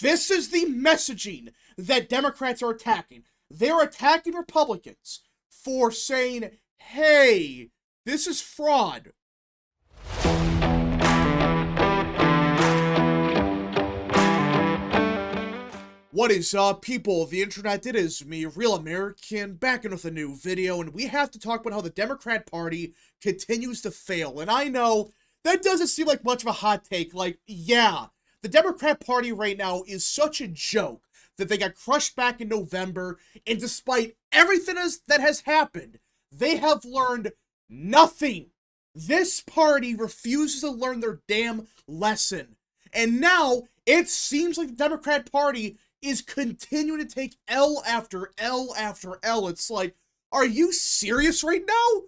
This is the messaging that Democrats are attacking. They're attacking Republicans for saying, hey, this is fraud. What is up, people of the internet? It is me, Real American, back in with a new video, and we have to talk about how the Democrat Party continues to fail. And I know that doesn't seem like much of a hot take. Like, yeah, the Democrat Party right now is such a joke that they got crushed back in November, and despite everything that has happened, they have learned nothing. This party refuses to learn their damn lesson. And now, it seems like the Democrat Party is continuing to take L after L after L. It's like, are you serious right now?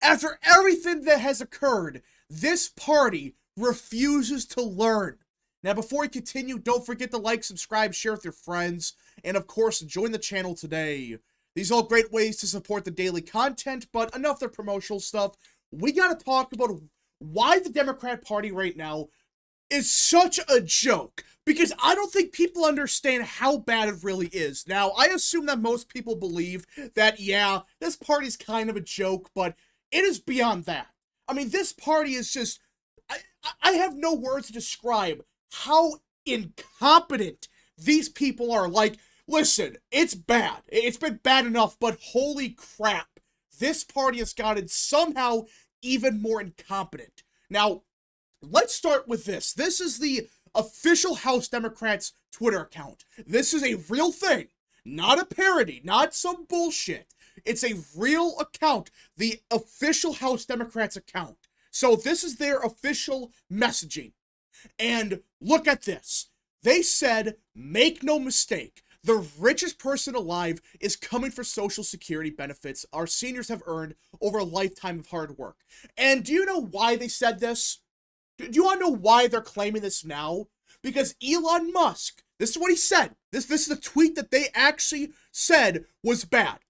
After everything that has occurred, this party refuses to learn. Now, before we continue, don't forget to like, subscribe, share with your friends, and of course, join the channel today. These are all great ways to support the daily content, but enough of the promotional stuff. We gotta talk about why the Democrat Party right now is such a joke, because I don't think people understand how bad it really is. Now, I assume that most people believe that, yeah, this party's kind of a joke, but it is beyond that. I mean, this party is just, I have no words to describe how incompetent these people are. Like, listen, it's bad. It's been bad enough, but holy crap, this party has gotten somehow even more incompetent. Now, let's start with this. This is the official House Democrats Twitter account. This is a real thing, not a parody, not some bullshit. It's a real account, the official House Democrats account. So this is their official messaging. And look at this. They said, make no mistake, the richest person alive is coming for Social Security benefits our seniors have earned over a lifetime of hard work. And do you know why they said this? Do you want to know why they're claiming this now? Because Elon Musk, this is what he said. This is a tweet that they actually said was bad.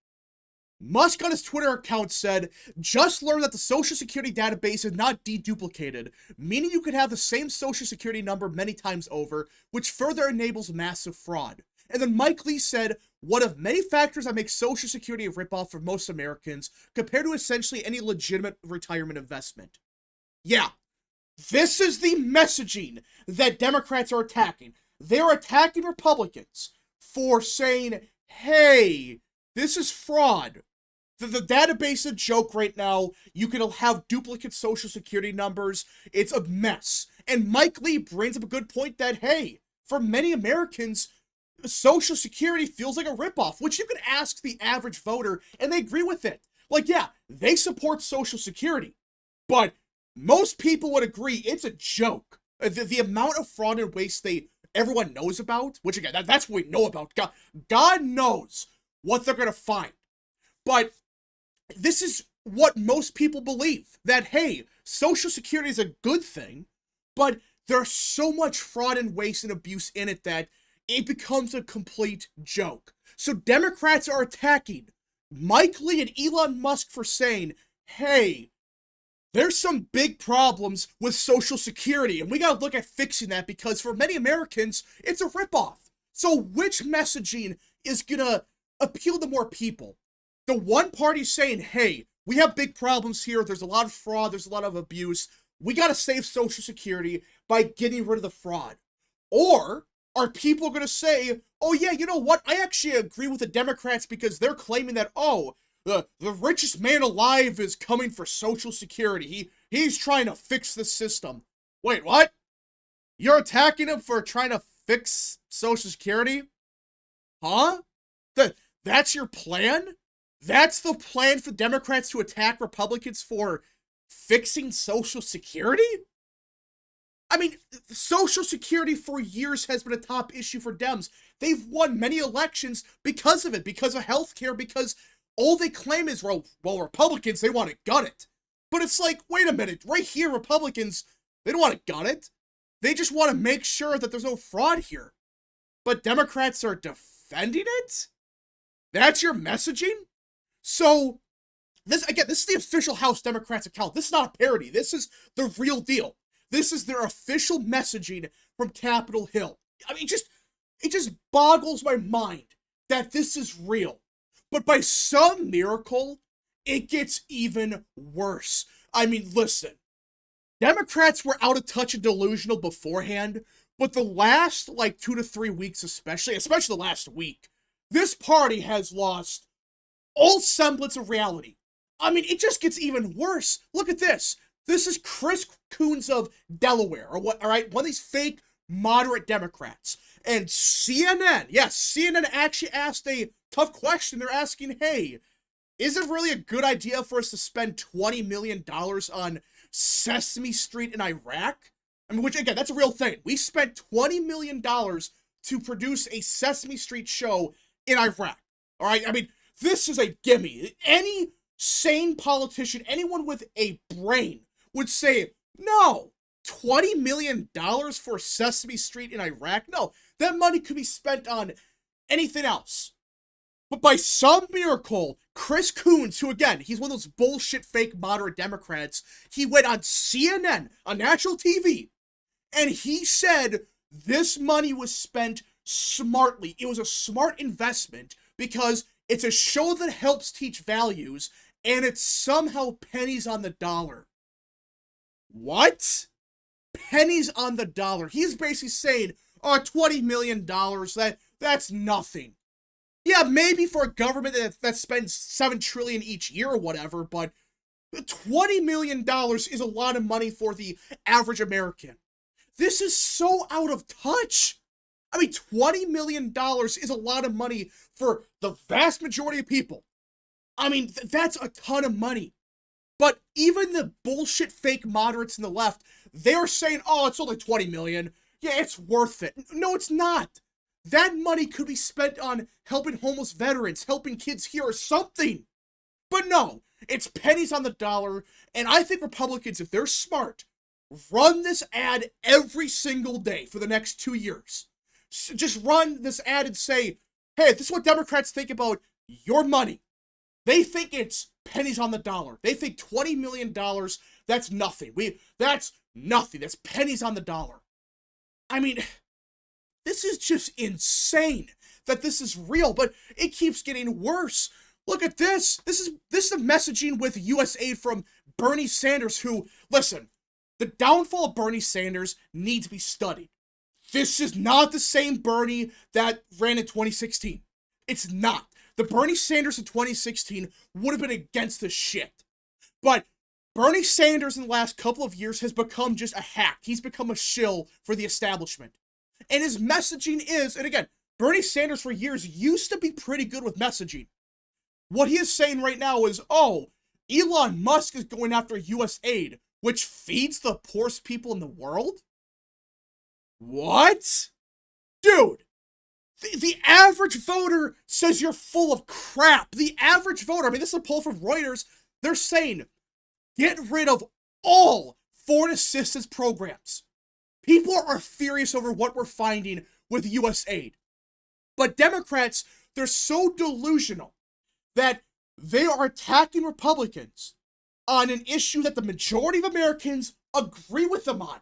Musk on his Twitter account said, just learned that the Social Security database is not deduplicated, meaning you could have the same Social Security number many times over, which further enables massive fraud. And then Mike Lee said, one of many factors that make Social Security a ripoff for most Americans compared to essentially any legitimate retirement investment. Yeah. This is the messaging that Democrats are attacking. They're attacking Republicans for saying, hey, this is fraud. The database is a joke right now. You can have duplicate Social Security numbers. It's a mess. And Mike Lee brings up a good point that, hey, for many Americans, Social Security feels like a ripoff, which you can ask the average voter, and they agree with it. Like, yeah, they support Social Security, but most people would agree it's a joke. The amount of fraud and waste everyone knows about, which again, that's what we know about. God knows what they're going to find. But this is what most people believe, that, hey, Social Security is a good thing, but there's so much fraud and waste and abuse in it that it becomes a complete joke. So Democrats are attacking Mike Lee and Elon Musk for saying, hey, there's some big problems with Social Security, and we gotta look at fixing that because for many Americans, it's a ripoff. So which messaging is gonna appeal to more people? The one party saying, hey, we have big problems here, there's a lot of fraud, there's a lot of abuse, we gotta save Social Security by getting rid of the fraud. Or are people gonna say, oh yeah, you know what, I actually agree with the Democrats because they're claiming that, oh, the richest man alive is coming for Social Security. He's trying to fix the system. Wait, what? You're attacking him for trying to fix Social Security? Huh? That's your plan? That's the plan for Democrats to attack Republicans for fixing Social Security? I mean, Social Security for years has been a top issue for Dems. They've won many elections because of it, because of healthcare, because all they claim is, well, Republicans, they want to gut it. But it's like, wait a minute, right here, Republicans, they don't want to gut it. They just want to make sure that there's no fraud here. But Democrats are defending it? That's your messaging? So, this is the official House Democrats account. This is not a parody. This is the real deal. This is their official messaging from Capitol Hill. I mean, just boggles my mind that this is real. But by some miracle, it gets even worse. I mean, listen, Democrats were out of touch and delusional beforehand, but the last, like, 2 to 3 weeks especially the last week, this party has lost all semblance of reality. I mean, it just gets even worse. Look at this. This is Chris Coons of Delaware, or what? All right, one of these fake moderate Democrats. And CNN, yes, CNN actually asked a tough question. They're asking, hey, is it really a good idea for us to spend $20 million on Sesame Street in Iraq? I mean, which, again, that's a real thing. We spent $20 million to produce a Sesame Street show in Iraq. All right, I mean, this is a gimme. Any sane politician, anyone with a brain, would say, no, $20 million for Sesame Street in Iraq? No, that money could be spent on anything else. But by some miracle, Chris Coons, who again, he's one of those bullshit fake moderate Democrats, he went on CNN, on national TV, and he said this money was spent smartly. It was a smart investment because it's a show that helps teach values, and it's somehow pennies on the dollar. What? Pennies on the dollar. He's basically saying, oh, $20 million, that's nothing. Yeah, maybe for a government that spends $7 trillion each year or whatever, but $20 million is a lot of money for the average American. This is so out of touch. I mean, $20 million is a lot of money for the vast majority of people. I mean, that's a ton of money. But even the bullshit fake moderates in the left, they're saying, oh, it's only $20 million. Yeah, it's worth it. No, it's not. That money could be spent on helping homeless veterans, helping kids here, or something. But no, it's pennies on the dollar, and I think Republicans, if they're smart, run this ad every single day for the next 2 years. Just run this ad and say, hey, this is what Democrats think about your money. They think it's pennies on the dollar. They think $20 million, that's nothing. That's nothing. That's pennies on the dollar. I mean, this is just insane that this is real, but it keeps getting worse. Look at this. This is the messaging with USAID from Bernie Sanders, who, listen, the downfall of Bernie Sanders needs to be studied. This is not the same Bernie that ran in 2016. It's not. The Bernie Sanders in 2016 would have been against this shit. But Bernie Sanders in the last couple of years has become just a hack. He's become a shill for the establishment. And his messaging is, and again, Bernie Sanders for years used to be pretty good with messaging. What he is saying right now is, oh, Elon Musk is going after USAID, which feeds the poorest people in the world? What? Dude, the average voter says you're full of crap. The average voter, I mean, this is a poll from Reuters, they're saying, get rid of all foreign assistance programs. People are furious over what we're finding with USAID. But Democrats, they're so delusional that they are attacking Republicans on an issue that the majority of Americans agree with them on.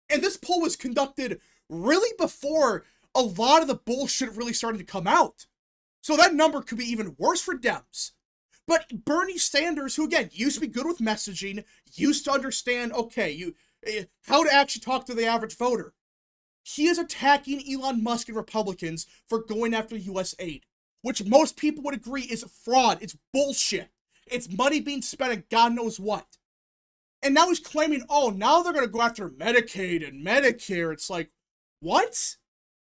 And this poll was conducted really before a lot of the bullshit really started to come out. So that number could be even worse for Dems. But Bernie Sanders, who again, used to be good with messaging, used to understand, okay, how to actually talk to the average voter. He is attacking Elon Musk and Republicans for going after USAID, which most people would agree is fraud, it's bullshit. It's money being spent on God knows what. And now he's claiming, oh, now they're going to go after Medicaid and Medicare. It's like, what?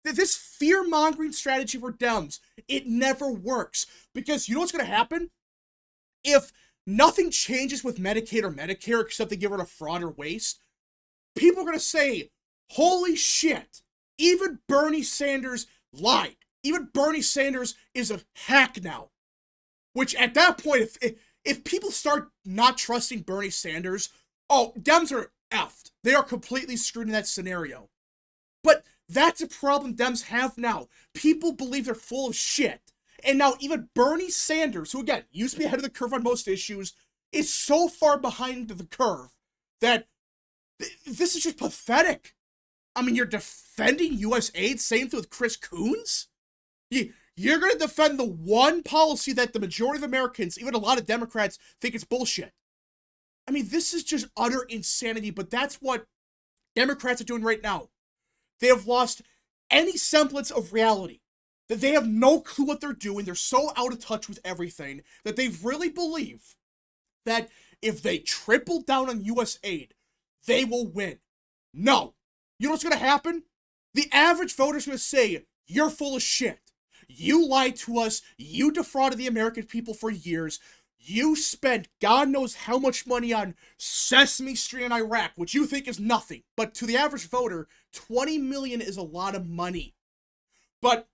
This fear-mongering strategy for Dems, it never works. Because you know what's going to happen? If nothing changes with Medicaid or Medicare except they get rid of fraud or waste, people are going to say, holy shit, even Bernie Sanders lied. Even Bernie Sanders is a hack now. Which at that point, if people start not trusting Bernie Sanders, oh, Dems are effed. They are completely screwed in that scenario. But that's a problem Dems have now. People believe they're full of shit. And now even Bernie Sanders, who again, used to be ahead of the curve on most issues, is so far behind the curve that this is just pathetic. I mean, you're defending USAID, same thing with Chris Coons? You're going to defend the one policy that the majority of Americans, even a lot of Democrats, think it's bullshit. I mean, this is just utter insanity, but that's what Democrats are doing right now. They have lost any semblance of reality. That they have no clue what they're doing. They're so out of touch with everything that they really believe that if they triple down on U.S. aid, they will win. No. You know what's going to happen? The average voter's going to say, you're full of shit. You lied to us. You defrauded the American people for years. You spent God knows how much money on Sesame Street in Iraq, which you think is nothing. But to the average voter, $20 million is a lot of money. But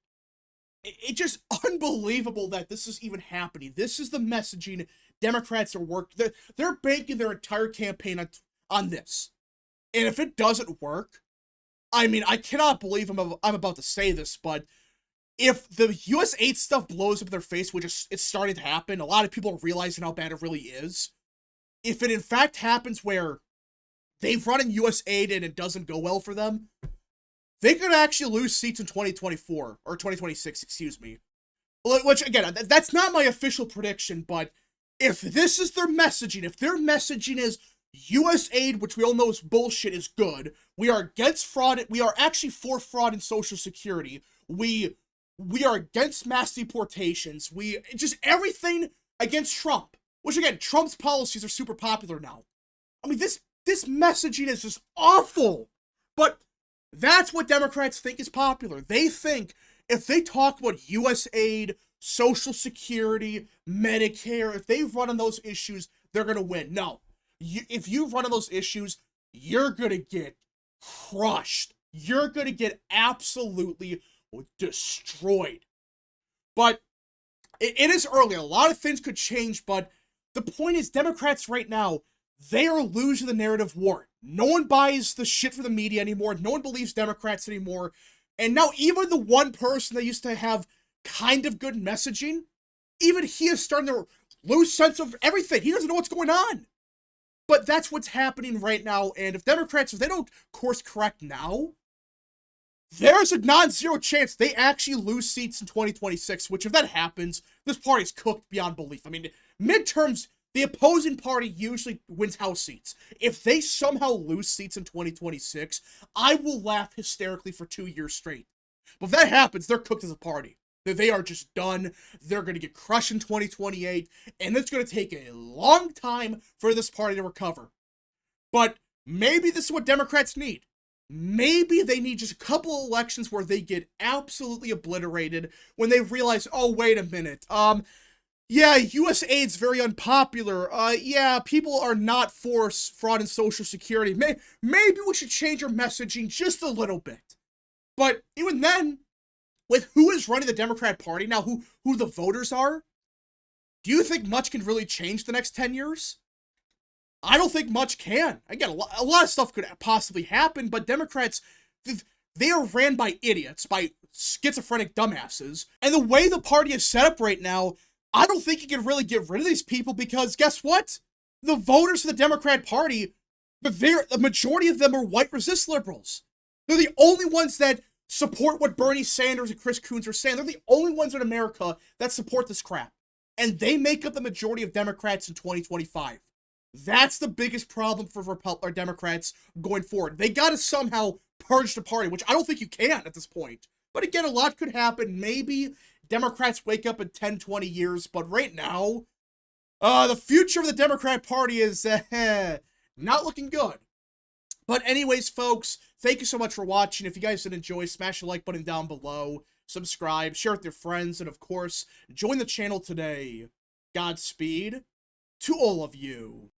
it's just unbelievable that this is even happening. This is the messaging Democrats are working. They're banking their entire campaign on this. And if it doesn't work, I mean, I cannot believe I'm about to say this, but if the U.S. aid stuff blows up in their face, which it's starting to happen, a lot of people are realizing how bad it really is. If it in fact happens where they've run in U.S. aid and it doesn't go well for them, they could actually lose seats in 2024, or 2026, excuse me. Which, again, that's not my official prediction, but if this is their messaging, if their messaging is U.S. aid, which we all know is bullshit, is good, we are against fraud, we are actually for fraud in Social Security, we are against mass deportations. Just everything against Trump. Which, again, Trump's policies are super popular now. I mean, this messaging is just awful. But that's what Democrats think is popular. They think if they talk about U.S. aid, Social Security, Medicare, if they run on those issues, they're going to win. No. If you run on those issues, you're going to get crushed. You're going to get absolutely destroyed. But it is early. A lot of things could change, but the point is Democrats right now, they are losing the narrative war. No one buys the shit for the media anymore. No one believes Democrats anymore. And now even the one person that used to have kind of good messaging, even he is starting to lose sense of everything. He doesn't know what's going on. But that's what's happening right now. And if Democrats, if they don't course correct now, there's a non-zero chance they actually lose seats in 2026, which if that happens, this party's cooked beyond belief. I mean, midterms, the opposing party usually wins House seats. If they somehow lose seats in 2026, I will laugh hysterically for 2 years straight. But if that happens, they're cooked as a party. They are just done. They're going to get crushed in 2028, and it's going to take a long time for this party to recover. But maybe this is what Democrats need. Maybe they need just a couple of elections where they get absolutely obliterated when they realize, oh, wait a minute, yeah, U.S. aid's very unpopular, yeah, people are not for fraud in Social Security, maybe we should change our messaging just a little bit. But even then, with who is running the Democrat Party, now who the voters are, do you think much can really change the next 10 years? I don't think much can. Again, a lot of stuff could possibly happen, but Democrats, they are ran by idiots, by schizophrenic dumbasses. And the way the party is set up right now, I don't think you can really get rid of these people because guess what? The voters of the Democrat Party, the majority of them are white resist liberals. They're the only ones that support what Bernie Sanders and Chris Coons are saying. They're the only ones in America that support this crap. And they make up the majority of Democrats in 2025. That's the biggest problem for Democrats going forward. They got to somehow purge the party, which I don't think you can at this point. But again, a lot could happen. Maybe Democrats wake up in 10, 20 years. But right now, the future of the Democrat Party is not looking good. But anyways, folks, thank you so much for watching. If you guys did enjoy, smash the like button down below. Subscribe, share with your friends, and of course, join the channel today. Godspeed to all of you.